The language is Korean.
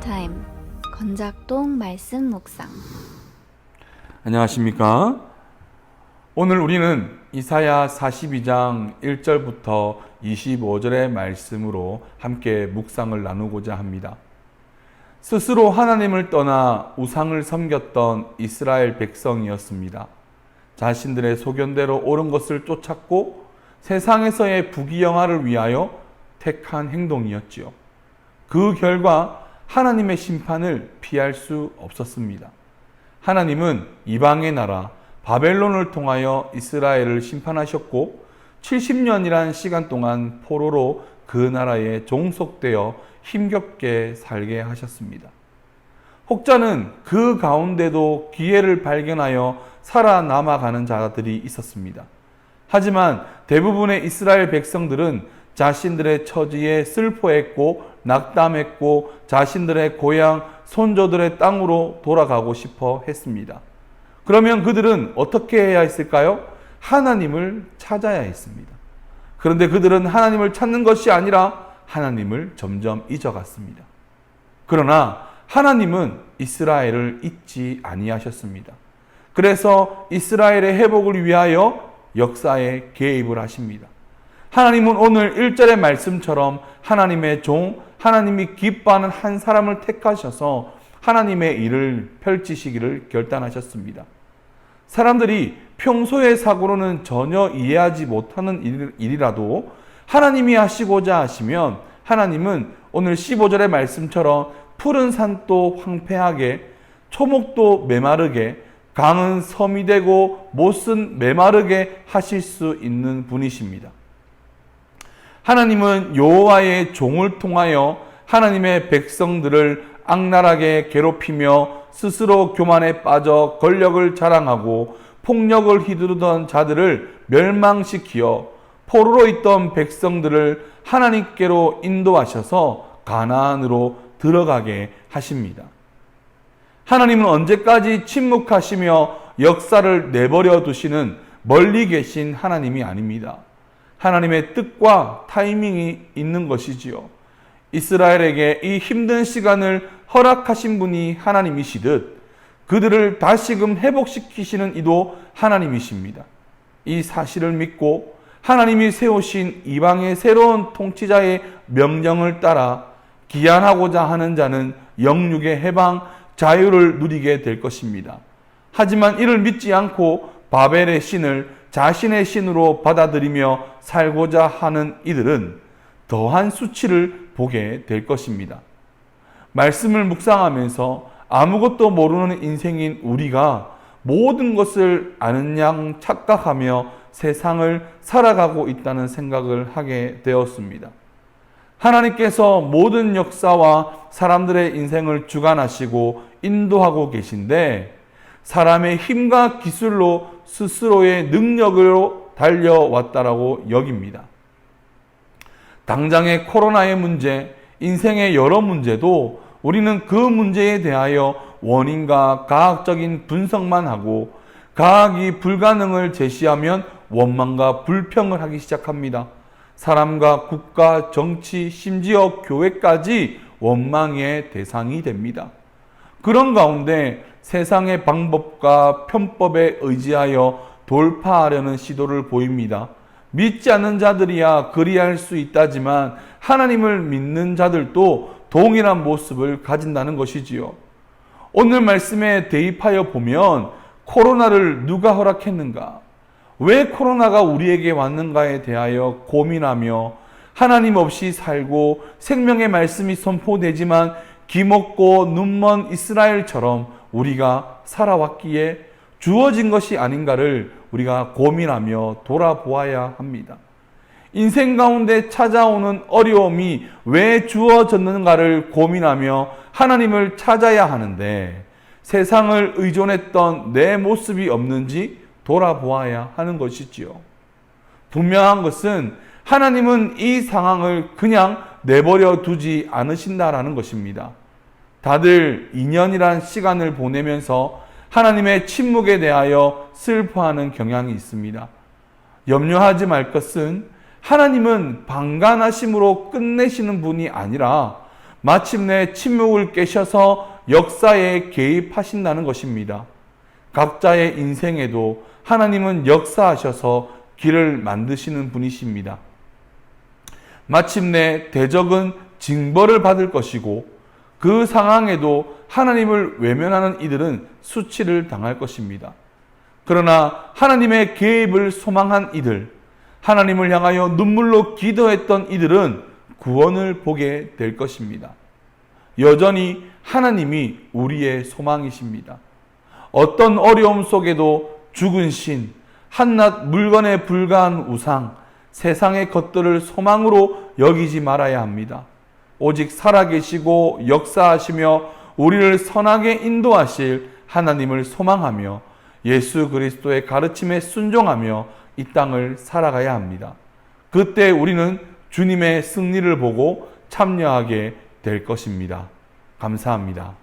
타임 건작동 말씀 묵상. 안녕하십니까? 오늘 우리는 이사야 42장 1절부터 25절의 말씀으로 함께 묵상을 나누고자 합니다. 스스로 하나님을 떠나 우상을 섬겼던 이스라엘 백성이었습니다. 자신들의 소견대로 옳은 것을 쫓았고 세상에서의 부귀영화를 위하여 택한 행동이었지요. 그 결과 하나님의 심판을 피할 수 없었습니다. 하나님은 이방의 나라 바벨론을 통하여 이스라엘을 심판하셨고 70년이란 시간 동안 포로로 그 나라에 종속되어 힘겹게 살게 하셨습니다. 혹자는 그 가운데도 기회를 발견하여 살아남아가는 자들이 있었습니다. 하지만 대부분의 이스라엘 백성들은 자신들의 처지에 슬퍼했고 낙담했고 자신들의 고향 손조들의 땅으로 돌아가고 싶어 했습니다. 그러면 그들은 어떻게 해야 했을까요? 하나님을 찾아야 했습니다. 그런데 그들은 하나님을 찾는 것이 아니라 하나님을 점점 잊어갔습니다. 그러나 하나님은 이스라엘을 잊지 아니하셨습니다. 그래서 이스라엘의 회복을 위하여 역사에 개입을 하십니다. 하나님은 오늘 1절의 말씀처럼 하나님의 종, 하나님이 기뻐하는 한 사람을 택하셔서 하나님의 일을 펼치시기를 결단하셨습니다. 사람들이 평소의 사고로는 전혀 이해하지 못하는 일이라도 하나님이 하시고자 하시면 하나님은 오늘 15절의 말씀처럼 푸른 산도 황폐하게, 초목도 메마르게, 강은 섬이 되고 못은 메마르게 하실 수 있는 분이십니다. 하나님은 여호와의 종을 통하여 하나님의 백성들을 악랄하게 괴롭히며 스스로 교만에 빠져 권력을 자랑하고 폭력을 휘두르던 자들을 멸망시키어 포로로 있던 백성들을 하나님께로 인도하셔서 가나안으로 들어가게 하십니다. 하나님은 언제까지 침묵하시며 역사를 내버려 두시는 멀리 계신 하나님이 아닙니다. 하나님의 뜻과 타이밍이 있는 것이지요. 이스라엘에게 이 힘든 시간을 허락하신 분이 하나님이시듯 그들을 다시금 회복시키시는 이도 하나님이십니다. 이 사실을 믿고 하나님이 세우신 이방의 새로운 통치자의 명령을 따라 기한하고자 하는 자는 영육의 해방, 자유를 누리게 될 것입니다. 하지만 이를 믿지 않고 바벨의 신을 자신의 신으로 받아들이며 살고자 하는 이들은 더한 수치를 보게 될 것입니다. 말씀을 묵상하면서 아무것도 모르는 인생인 우리가 모든 것을 아는 양 착각하며 세상을 살아가고 있다는 생각을 하게 되었습니다. 하나님께서 모든 역사와 사람들의 인생을 주관하시고 인도하고 계신데 사람의 힘과 기술로 스스로의 능력으로 달려왔다라고 여깁니다. 당장의 코로나의 문제, 인생의 여러 문제도 우리는 그 문제에 대하여 원인과 과학적인 분석만 하고 과학이 불가능을 제시하면 원망과 불평을 하기 시작합니다. 사람과 국가, 정치, 심지어 교회까지 원망의 대상이 됩니다. 그런 가운데 세상의 방법과 편법에 의지하여 돌파하려는 시도를 보입니다. 믿지 않는 자들이야 그리할 수 있다지만 하나님을 믿는 자들도 동일한 모습을 가진다는 것이지요. 오늘 말씀에 대입하여 보면 코로나를 누가 허락했는가? 왜 코로나가 우리에게 왔는가에 대하여 고민하며 하나님 없이 살고 생명의 말씀이 선포되지만 기먹고 눈먼 이스라엘처럼 우리가 살아왔기에 주어진 것이 아닌가를 우리가 고민하며 돌아보아야 합니다. 인생 가운데 찾아오는 어려움이 왜 주어졌는가를 고민하며 하나님을 찾아야 하는데 세상을 의존했던 내 모습이 없는지 돌아보아야 하는 것이지요. 분명한 것은 하나님은 이 상황을 그냥 내버려 두지 않으신다라는 것입니다. 다들 2년이란 시간을 보내면서 하나님의 침묵에 대하여 슬퍼하는 경향이 있습니다. 염려하지 말 것은 하나님은 방관하심으로 끝내시는 분이 아니라 마침내 침묵을 깨셔서 역사에 개입하신다는 것입니다. 각자의 인생에도 하나님은 역사하셔서 길을 만드시는 분이십니다. 마침내 대적은 징벌을 받을 것이고 그 상황에도 하나님을 외면하는 이들은 수치를 당할 것입니다. 그러나 하나님의 개입을 소망한 이들, 하나님을 향하여 눈물로 기도했던 이들은 구원을 보게 될 것입니다. 여전히 하나님이 우리의 소망이십니다. 어떤 어려움 속에도 죽은 신, 한낱 물건에 불과한 우상, 세상의 것들을 소망으로 여기지 말아야 합니다. 오직 살아계시고 역사하시며 우리를 선하게 인도하실 하나님을 소망하며 예수 그리스도의 가르침에 순종하며 이 땅을 살아가야 합니다. 그때 우리는 주님의 승리를 보고 참여하게 될 것입니다. 감사합니다.